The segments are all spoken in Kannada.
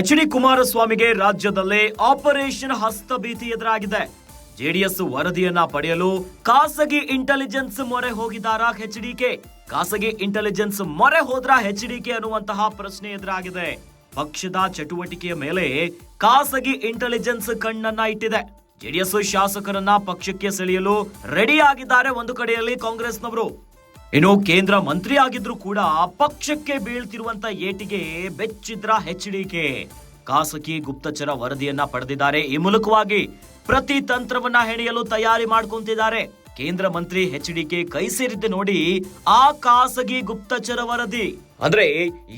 ಎಚ್.ಡಿ. ಕುಮಾರಸ್ವಾಮಿಗೆ ರಾಜ್ಯದಲ್ಲೇ ಆಪರೇಷನ್ ಹಸ್ತಭೀತಿ ಎದುರಾಗಿದೆ. ಜೆಡಿಎಸ್ ವರದಿಯನ್ನ ಪಡೆಯಲು ಖಾಸಗಿ ಇಂಟೆಲಿಜೆನ್ಸ್ ಮೊರೆ ಹೋಗಿದ್ದಾರಾ ಎಚ್.ಡಿ.ಕೆ? ಖಾಸಗಿ ಇಂಟೆಲಿಜೆನ್ಸ್ ಮೊರೆ ಹೋದ್ರ ಎಚ್.ಡಿ.ಕೆ ಅನ್ನುವಂತಹ ಪ್ರಶ್ನೆ ಎದುರಾಗಿದೆ. ಪಕ್ಷದ ಚಟುವಟಿಕೆಯ ಮೇಲೆ ಖಾಸಗಿ ಇಂಟೆಲಿಜೆನ್ಸ್ ಕಣ್ಣನ್ನ ಇಟ್ಟಿದೆ. ಜೆಡಿಎಸ್ ಶಾಸಕರನ್ನ ಪಕ್ಷಕ್ಕೆ ಸೆಳೆಯಲು ರೆಡಿ ಆಗಿದ್ದಾರೆ ಒಂದು ಕಡೆಯಲ್ಲಿ ಕಾಂಗ್ರೆಸ್ನವರು. ಇನ್ನು ಕೇಂದ್ರ ಮಂತ್ರಿ ಆಗಿದ್ರು ಕೂಡ ಪಕ್ಷಕ್ಕೆ ಬೀಳ್ತಿರುವಂತ ಏಟಿಗೆ ಬೆಚ್ಚಿದ್ರ ಎಚ್.ಡಿ.ಕೆ. ಖಾಸಗಿ ಗುಪ್ತಚರ ವರದಿಯನ್ನ ಪಡೆದಿದ್ದಾರೆ. ಈ ಮೂಲಕವಾಗಿ ಪ್ರತಿ ತಂತ್ರವನ್ನ ಹೆಣೆಯಲು ತಯಾರಿ ಮಾಡ್ಕೊಂತಿದ್ದಾರೆ. ಕೇಂದ್ರ ಮಂತ್ರಿ ಎಚ್.ಡಿ.ಕೆ ಕೈ ಸೇರಿದ್ದೆ ನೋಡಿ ಆ ಖಾಸಗಿ ಗುಪ್ತಚರ ವರದಿ. ಅಂದ್ರೆ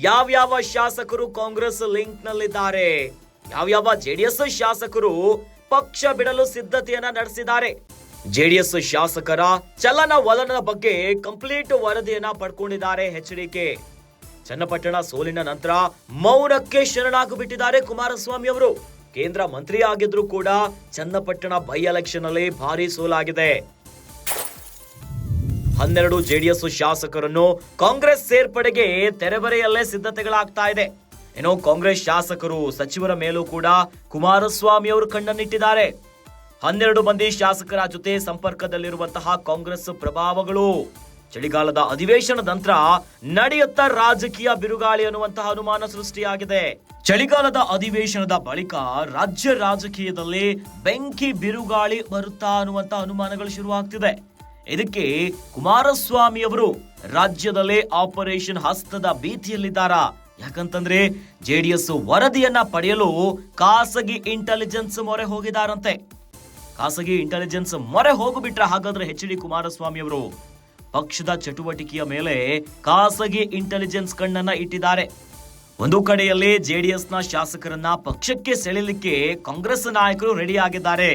ಯಾವ್ಯಾವ ಶಾಸಕರು ಕಾಂಗ್ರೆಸ್ ಲಿಂಕ್ ನಲ್ಲಿದ್ದಾರೆ, ಯಾವ್ಯಾವ ಜೆಡಿಎಸ್ ಶಾಸಕರು ಪಕ್ಷ ಬಿಡಲು ಸಿದ್ಧತೆಯನ್ನ ನಡೆಸಿದ್ದಾರೆ. ಜೆಡಿಎಸ್ ಶಾಸಕರ ಚಲನವಲನದ ಬಗ್ಗೆ ಕಂಪ್ಲೀಟ್ ವರದಿಯನ್ನ ಪಡ್ಕೊಂಡಿದ್ದಾರೆ ಎಚ್.ಡಿ.ಕೆ. ಚನ್ನಪಟ್ಟಣ ಸೋಲಿನ ನಂತರ ಮೌನಕ್ಕೆ ಶರಣಾಗಿ ಬಿಟ್ಟಿದ್ದಾರೆ ಕುಮಾರಸ್ವಾಮಿ ಅವರು. ಕೇಂದ್ರ ಮಂತ್ರಿ ಆಗಿದ್ರು ಕೂಡ ಚನ್ನಪಟ್ಟಣ ಬೈ ಎಲೆಕ್ಷನ್ ಅಲ್ಲಿ ಭಾರಿ ಸೋಲಾಗಿದೆ. 12 ಜೆಡಿಎಸ್ ಶಾಸಕರನ್ನು ಕಾಂಗ್ರೆಸ್ ಸೇರ್ಪಡೆಗೆ ತೆರೆಬರೆಯಲ್ಲೇ ಸಿದ್ಧತೆಗಳಾಗ್ತಾ ಇದೆ. ಇನ್ನು ಕಾಂಗ್ರೆಸ್ ಶಾಸಕರು ಸಚಿವರ ಮೇಲೂ ಕೂಡ ಕುಮಾರಸ್ವಾಮಿ ಅವರು ಕಣ್ಣನ್ನಿಟ್ಟಿದ್ದಾರೆ. 12 ಮಂದಿ ಶಾಸಕರ ಜೊತೆ ಸಂಪರ್ಕದಲ್ಲಿರುವಂತಹ ಕಾಂಗ್ರೆಸ್ ಪ್ರಭಾವಗಳು ಚಳಿಗಾಲದ ಅಧಿವೇಶನದ ನಂತರ ನಡೆಯುತ್ತ ರಾಜಕೀಯ ಬಿರುಗಾಳಿ ಅನ್ನುವಂತಹ ಅನುಮಾನ ಸೃಷ್ಟಿಯಾಗಿದೆ. ಚಳಿಗಾಲದ ಅಧಿವೇಶನದ ಬಳಿಕ ರಾಜ್ಯ ರಾಜಕೀಯದಲ್ಲಿ ಬೆಂಕಿ ಬಿರುಗಾಳಿ ಬರುತ್ತಾ ಅನ್ನುವಂತಹ ಅನುಮಾನಗಳು ಶುರುವಾಗ್ತಿದೆ. ಇದಕ್ಕೆ ಕುಮಾರಸ್ವಾಮಿ ಅವರು ರಾಜ್ಯದಲ್ಲೇ ಆಪರೇಷನ್ ಹಸ್ತದ ಭೀತಿಯಲ್ಲಿದ್ದಾರಾ? ಯಾಕಂತಂದ್ರೆ ಜೆಡಿಎಸ್ ವರದಿಯನ್ನ ಪಡೆಯಲು ಖಾಸಗಿ ಇಂಟೆಲಿಜೆನ್ಸ್ ಮೊರೆ ಹೋಗಿದಾರಂತೆ. ಖಾಸಗಿ ಇಂಟೆಲಿಜೆನ್ಸ್ ಮೊರೆ ಹೋಗಿಬಿಟ್ರೆ ಹಾಗಾದ್ರೆ ಎಚ್.ಡಿ. ಕುಮಾರಸ್ವಾಮಿ ಅವರು ಪಕ್ಷದ ಚಟುವಟಿಕೆಯ ಮೇಲೆ ಖಾಸಗಿ ಇಂಟೆಲಿಜೆನ್ಸ್ ಕಣ್ಣನ್ನ ಇಟ್ಟಿದ್ದಾರೆ. ಒಂದು ಕಡೆಯಲ್ಲಿ ಜೆಡಿಎಸ್ನ ಶಾಸಕರನ್ನ ಪಕ್ಷಕ್ಕೆ ಸೆಳೆಯಲಿಕ್ಕೆ ಕಾಂಗ್ರೆಸ್ ನಾಯಕರು ರೆಡಿ ಆಗಿದ್ದಾರೆ.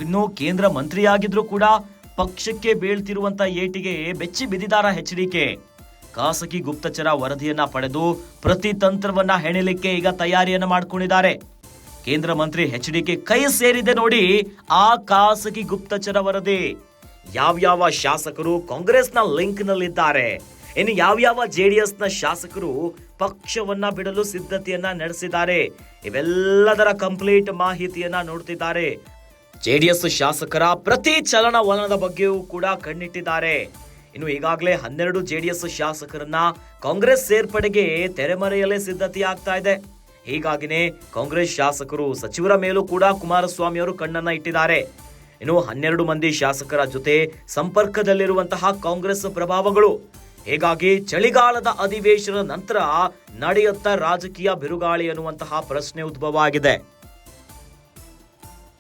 ಇನ್ನು ಕೇಂದ್ರ ಮಂತ್ರಿಯಾಗಿದ್ರು ಕೂಡ ಪಕ್ಷಕ್ಕೆ ಬೀಳ್ತಿರುವಂತ ಏಟಿಗೆ ಬೆಚ್ಚಿ ಬಿದ್ದಿದ್ದಾರ ಎಚ್.ಡಿ.ಕೆ. ಖಾಸಗಿ ಗುಪ್ತಚರ ವರದಿಯನ್ನ ಪಡೆದು ಪ್ರತಿ ತಂತ್ರವನ್ನ ಹೆಣೆಯಲಿಕ್ಕೆ ಈಗ ತಯಾರಿಯನ್ನ ಮಾಡ್ಕೊಂಡಿದ್ದಾರೆ. ಕೇಂದ್ರ ಮಂತ್ರಿ ಎಚ್.ಡಿ.ಕೆ ಕೈ ಸೇರಿದೆ ನೋಡಿ ಆ ಖಾಸಗಿ ಗುಪ್ತಚರ ವರದಿ. ಯಾವ್ಯಾವ ಶಾಸಕರು ಕಾಂಗ್ರೆಸ್ನ ಲಿಂಕ್ ನಲ್ಲಿದ್ದಾರೆ, ಇನ್ನು ಯಾವ್ಯಾವ ಜೆಡಿಎಸ್ ನ ಶಾಸಕರು ಪಕ್ಷವನ್ನ ಬಿಡಲು ಸಿದ್ಧತೆಯನ್ನ ನಡೆಸಿದ್ದಾರೆ, ಇವೆಲ್ಲದರ ಕಂಪ್ಲೀಟ್ ಮಾಹಿತಿಯನ್ನ ನೋಡ್ತಿದ್ದಾರೆ. ಜೆಡಿಎಸ್ ಶಾಸಕರ ಪ್ರತಿ ಚಲನವಲನದ ಬಗ್ಗೆಯೂ ಕೂಡ ಕಣ್ಣಿಟ್ಟಿದ್ದಾರೆ. ಇನ್ನು ಈಗಾಗಲೇ 12 ಜೆಡಿಎಸ್ ಶಾಸಕರನ್ನ ಕಾಂಗ್ರೆಸ್ ಸೇರ್ಪಡೆಗೆ ತೆರೆಮರೆಯಲ್ಲೇ ಸಿದ್ಧತೆಯಾಗ್ತಾ ಇದೆ. ಹೀಗಾಗಿನೇ ಕಾಂಗ್ರೆಸ್ ಶಾಸಕರು ಸಚಿವರ ಮೇಲೂ ಕೂಡ ಕುಮಾರಸ್ವಾಮಿ ಅವರು ಕಣ್ಣನ್ನ ಇಟ್ಟಿದ್ದಾರೆ. ಇನ್ನು 12 ಮಂದಿ ಶಾಸಕರ ಜೊತೆ ಸಂಪರ್ಕದಲ್ಲಿರುವಂತಹ ಕಾಂಗ್ರೆಸ್ ಪ್ರಭಾವಗಳು. ಹೀಗಾಗಿ ಚಳಿಗಾಲದ ಅಧಿವೇಶನದ ನಂತರ ನಡೆಯುತ್ತ ರಾಜಕೀಯ ಬಿರುಗಾಳಿ ಅನ್ನುವಂತಹ ಪ್ರಶ್ನೆ ಉದ್ಭವ ಆಗಿದೆ.